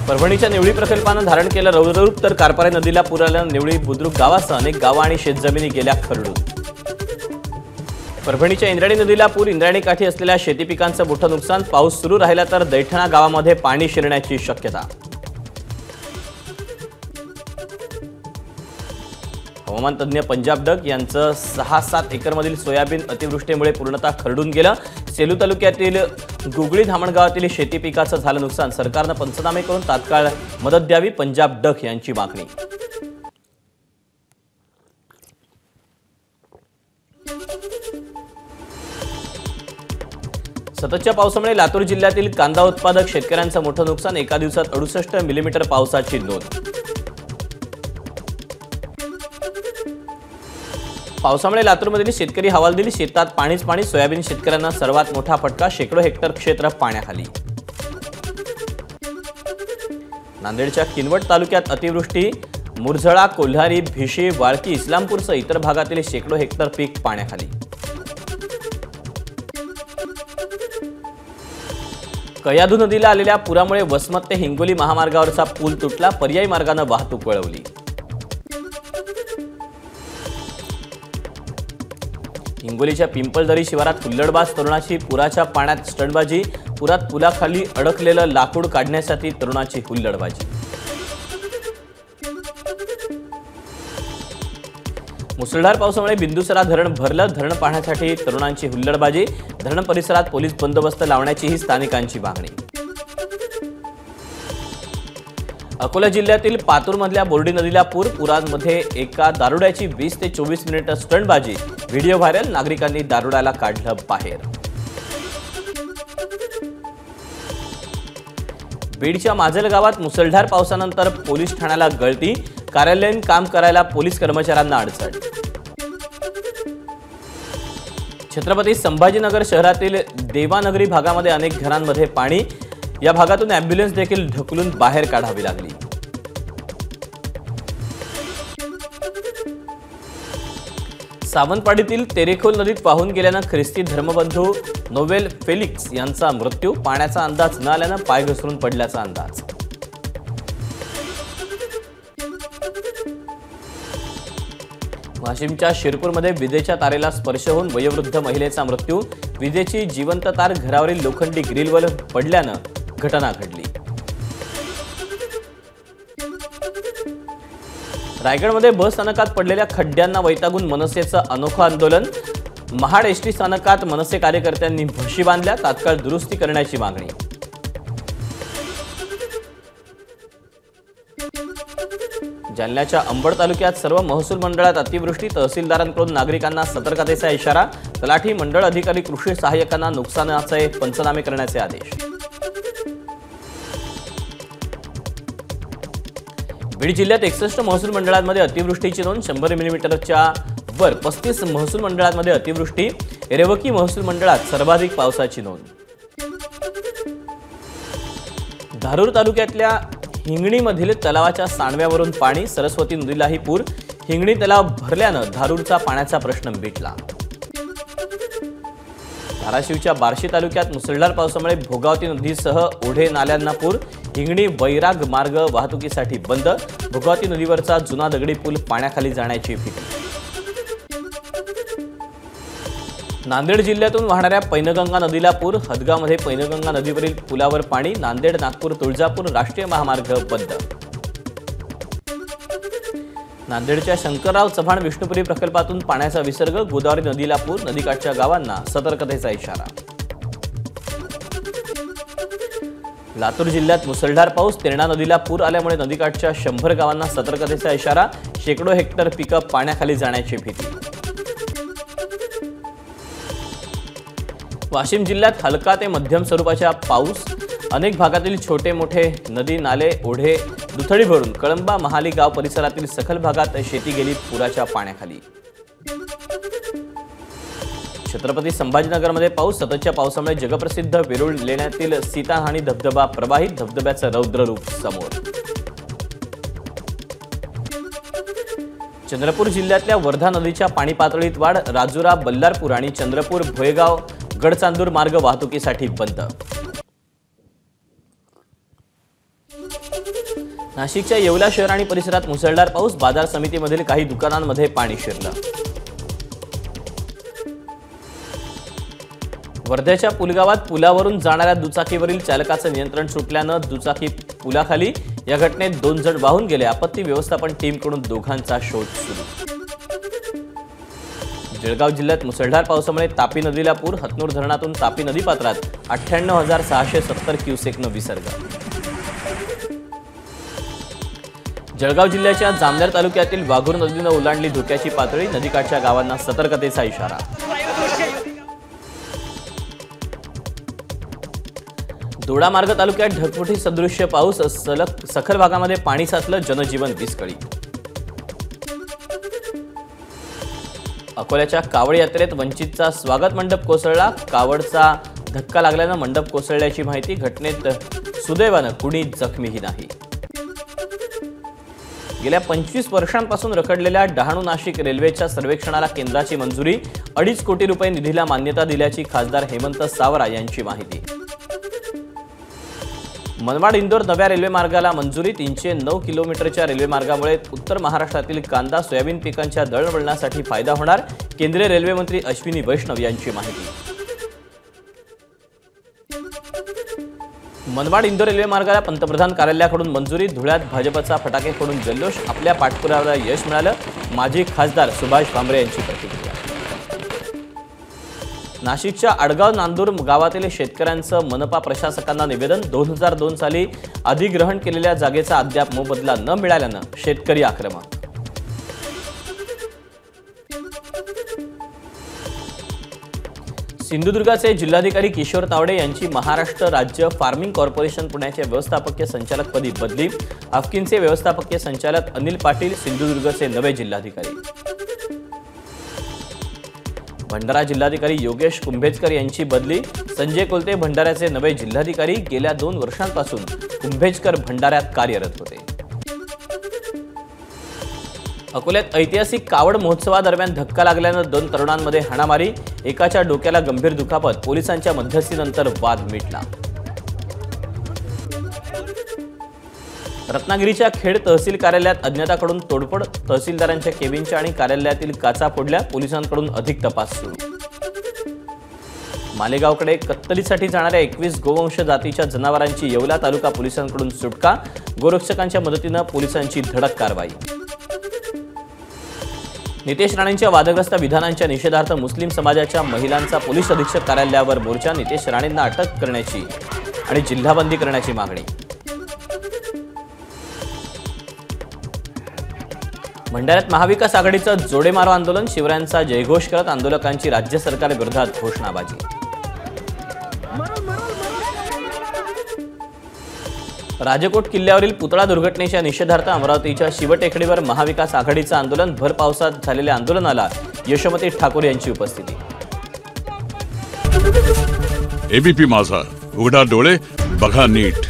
परभणीच्या निवळी प्रकल्पानं धारण केलं रौद्ररूप, तर कारपारे नदीला पूर आल्यानं निवळी बुद्रुक गावासह अनेक गावं आणि शेतजमिनी गेल्या खरडून। परभणीच्या इंद्रायणी नदीला पूर, इंद्रायणी काठी असलेल्या शेती पिकांचं मोठं नुकसान, पाऊस सुरू राहिला तर दैठणा गावामध्ये पाणी शिरण्याची शक्यता। हवामान तज्ञ पंजाब डक यांचं 6-7 एकरमधील सोयाबीन अतिवृष्टीमुळे पूर्णतः खरडून गेलं। सेलू तालुक्यातील गुगळी धामणगावातील शेती पिकाचं झालं नुकसान, सरकारनं पंचनामे करून तात्काळ मदत द्यावी, पंजाब डक यांची मागणी। सततच्या पावसामुळे लातूर जिल्ह्यातील कांदा उत्पादक शेतकऱ्यांचं मोठं नुकसान, एका दिवसात 68 मिलीमीटर पावसाची नोंद। पावसामुळे लातूरमधील शेतकरी हवालदिल, शेतात पाणीच पाणी, सोयाबीन शेतकऱ्यांना सर्वात मोठा फटका, शेकडो हेक्टर क्षेत्र पाण्याखाली। नांदेडच्या किनवट तालुक्यात अतिवृष्टी, मुरझळा, कोल्हारी, भिशी, वाळकी, इस्लामपूरसह इतर भागातील शेकडो हेक्टर पीक पाण्याखाली। कयाधू नदीला आलेल्या पुरामुळे वसमत ते हिंगोली महामार्गावरचा पूल तुटला, पर्यायी मार्गाने वाहतूक वळवली। हिंगोलीच्या पिंपळदरी शिवारात हुल्लडबाज तरुणाची पुराच्या पाण्यात स्टंटबाजी, पुरात पुलाखाली अडकलेलं लाकूड काढण्यासाठी तरुणाची हुल्लडबाजी। मुसळधार पावसामुळे बिंदुसरा धरण भरलं, धरण पाहण्यासाठी तरुणांची हुल्लडबाजी, धरण परिसरात पोलीस बंदोबस्त लावण्याचीही स्थानिकांची मागणी। अकोला जिल्ह्यातील पातूरमधल्या बोर्डी नदीला पूर, पुरामध्ये एका दारुड्याची 20 ते 24 मिनिटं स्टंटबाजी, व्हिडिओ व्हायरल, नागरिकांनी दारुड्याला काढलं बाहेर। बीडच्या माजल गावात मुसळधार पावसानंतर पोलीस ठाण्याला गळती, कार्यालयीन काम करायला पोलीस कर्मचाऱ्यांना अडचण। छत्रपती संभाजीनगर शहरातील देवानगरी भागामध्ये अनेक घरांमध्ये पाणी, या भागातून ॲम्ब्युलन्स देखील ढकलून बाहेर काढावी लागली। सावंतवाडीतील तेरेखोल नदीत वाहून गेल्यानं ख्रिस्ती धर्मबंधू नोवेल फेलिक्स यांचा मृत्यू, पाण्याचा अंदाज न आल्यानं पाय घसरून पडल्याचा अंदाज। वाशिमच्या शिरपूरमध्ये विजेच्या तारेला स्पर्श होऊन वयोवृद्ध महिलेचा मृत्यू, विजेची जिवंत तार घरावरील लोखंडी ग्रिलवर पडल्यानं घटना घडली। रायगडमध्ये बस स्थानकात पडलेल्या खड्ड्यांना वैतागून मनसेचं अनोखं आंदोलन, महाड एसटी स्थानकात मनसे कार्यकर्त्यांनी म्हशी बांधल्या, तात्काळ दुरुस्ती करण्याची मागणी। जालन्याच्या अंबड तालुक्यात सर्व महसूल मंडळात अतिवृष्टी, तहसीलदारांकडून नागरिकांना सतर्कतेचा इशारा, तलाठी, मंडळ अधिकारी, कृषी सहाय्यकांना नुकसानाचे पंचनामे करण्याचे आदेश। बीड जिल्ह्यात 61 महसूल मंडळांमध्ये अतिवृष्टीची नोंद, 100 मिलीमीटरच्या वर 35 महसूल मंडळांमध्ये अतिवृष्टी, रेवकी महसूल मंडळात सर्वाधिक पावसाची नोंद। धारूर तालुक्यातल्या हिंगणीमधील तलावाच्या सांडव्यावरून पाणी, सरस्वती नदीलाही पूर, हिंगणी तलाव भरल्यानं धारूरचा पाण्याचा प्रश्न मिटला। धाराशिवच्या बार्शी तालुक्यात मुसळधार पावसामुळे भोगावती नदीसह ओढे नाल्यांना पूर, हिंगणी वैराग मार्ग वाहतुकीसाठी बंद, भोगावती नदीवरचा जुना दगडी पूल पाण्याखाली जाण्याची भीती। नांदेड जिल्ह्यातून वाहणाऱ्या पैनगंगा नदीला पूर, हदगावमध्ये पैनगंगा नदीवरील पुलावर पाणी, नांदेड, नागपूर, तुळजापूर राष्ट्रीय महामार्ग बंद। नांदेडच्या शंकरराव चव्हाण विष्णुपुरी प्रकल्पातून पाण्याचा विसर्ग, गोदावरी नदीला पूर, नदीकाठच्या गावांना सतर्कतेचा इशारा। लातूर जिल्ह्यात मुसळधार पाऊस, तेरणा नदीला पूर आल्यामुळे नदीकाठच्या 100 गावांना सतर्कतेचा इशारा, शेकडो हेक्टर पिकं पाण्याखाली जाण्याची भीती। वाशिम जिल्ह्यात हलका ते मध्यम स्वरूपाचा पाऊस, अनेक भागातील छोटे मोठे नदी नाले ओढे दुथडी भरून कळंबा महाली गाव परिसरातील सखल भागात शेती गेली पुराच्या पाण्याखाली। छत्रपती संभाजीनगरमध्ये पाऊस, सततच्या पावसामुळे जगप्रसिद्ध वेरूळ लेण्यातील सीताहानी धबधबा प्रवाहित, धबधब्याचं रौद्ररूप समोर। चंद्रपूर जिल्ह्यातल्या वर्धा नदीच्या पाणी पातळीत वाढ, राजुरा, बल्लारपूर आणि चंद्रपूर भोयगाव गडचांदूर मार्ग वाहतुकीसाठी बंद। नाशिकच्या येवला शहर आणि परिसरात मुसळधार पाऊस, बाजार समितीमधील काही दुकानांमध्ये पाणी शिरलं. वर्ध्याच्या पुलगावात पुलावरून जाणाऱ्या दुचाकीवरील चालकाचं नियंत्रण सुटल्यानं दुचाकी पुलाखाली. या घटनेत 2 जण वाहून गेले. आपत्ती व्यवस्थापन टीमकडून दोघांचा शोध सुरू. जळगाव जिल्ह्यात मुसळधार पावसामुळे तापी नदीला पूर. हतनूर धरणातून तापी नदीपात्रात 98,670 क्युसेकनं विसर्ग. जळगाव जिल्ह्याच्या जामनेर तालुक्यातील वाघूर नदीनं ओलांडली धोक्याची पातळी. नदीकाठच्या गावांना सतर्कतेचा इशारा. दोडामार्ग तालुक्यात ढगफुटी सदृश्य पाऊस. सखल भागामध्ये पाणी साचलं. जनजीवन विस्कळीत. अकोल्याच्या कावड यात्रेत वंचितचा स्वागत मंडप कोसळला. कावडचा धक्का लागल्यानं मंडप कोसळल्याची माहिती. घटनेत सुदैवानं कुणी जखमीही नाही. गेल्या 25 वर्षांपासून रखडलेल्या डहाणू नाशिक रेल्वेच्या सर्वेक्षणाला केंद्राची मंजुरी. 2.5 कोटी रुपये निधीला मान्यता दिल्याची खासदार हेमंत सावरा यांची माहिती. मनमाड इंदोर नव्या रेल्वे मार्गाला मंजुरी. 309 किलोमीटरच्या रेल्वे मार्गामुळे उत्तर महाराष्ट्रातील कांदा सोयाबीन पिकांच्या दळणवळणासाठी फायदा होणार. केंद्रीय रेल्वे मंत्री अश्विनी वैष्णव यांची माहिती. मनमाड इंदोर रेल्वे मार्गाला पंतप्रधान कार्यालयाकडून मंजुरी. धुळ्यात भाजपचा फटाके फोडून जल्लोष. आपल्या पाठपुराव्याला यश मिळालं. माजी खासदार सुभाष भामरे यांची प्रतिक्रिया. नाशिकच्या आडगाव नांदूर गावातील शेतकऱ्यांचं मनपा प्रशासकांना निवेदन. 2002 साली अधिग्रहण केलेल्या जागेचा अद्याप मोबदला न मिळाल्यानं शेतकरी आक्रमक. सिंधुदुर्गाचे जिल्हाधिकारी किशोर तावडे यांची महाराष्ट्र राज्य फार्मिंग कॉर्पोरेशन पुण्याचे व्यवस्थापकीय संचालकपदी बदली. हाफकिनचे व्यवस्थापकीय संचालक अनिल पाटील सिंधुदुर्गचे नवे जिल्हाधिकारी. भंडारा जिल्हाधिकारी योगेश कुंभेजकर यांची बदली. संजय कोलते भंडाऱ्याचे नवे जिल्हाधिकारी. गेल्या 2 वर्षांपासून कुंभेजकर भंडाऱ्यात कार्यरत होते. अकोल्यात ऐतिहासिक कावड महोत्सवादरम्यान धक्का लागल्यानं 2 तरुणांमध्ये हाणामारी. एकाच्या डोक्याला गंभीर दुखापत. पोलिसांच्या मध्यस्थीनंतर वाद मिटला. रत्नागिरीच्या खेड तहसील कार्यालयात अज्ञाताकडून तोडफोड. तहसीलदारांच्या केबिनच्या आणि कार्यालयातील काचा फोडल्या. पोलिसांकडून अधिक तपास सुरू. मालेगावकडे कत्तलीसाठी जाणाऱ्या 21 गोवंश जातीच्या जनावरांची येवला तालुका पोलिसांकडून सुटका. गोरक्षकांच्या मदतीनं पोलिसांची धडक कारवाई. नितेश राणेंच्या वादग्रस्त विधानांच्या निषेधार्थ मुस्लिम समाजाच्या महिलांचा पोलीस अधीक्षक कार्यालयावर मोर्चा. नितेश राणेंना अटक करण्याची आणि जिल्हाबंदी करण्याची मागणी. भंडाऱ्यात महाविकास आघाडीचं जोडेमारो आंदोलन. शिवरायांचा जयघोष करत आंदोलकांची राज्य सरकारविरोधात घोषणाबाजी. राजकोट किल्ल्यावरील पुतळा दुर्घटनेच्या निषेधार्थ अमरावतीच्या शिवटेकडीवर महाविकास आघाडीचं आंदोलन. भर पावसात झालेल्या आंदोलनाला यशोमती ठाकूर यांची उपस्थिती. एबीपी माझा, उघडा डोळे बघा नीट.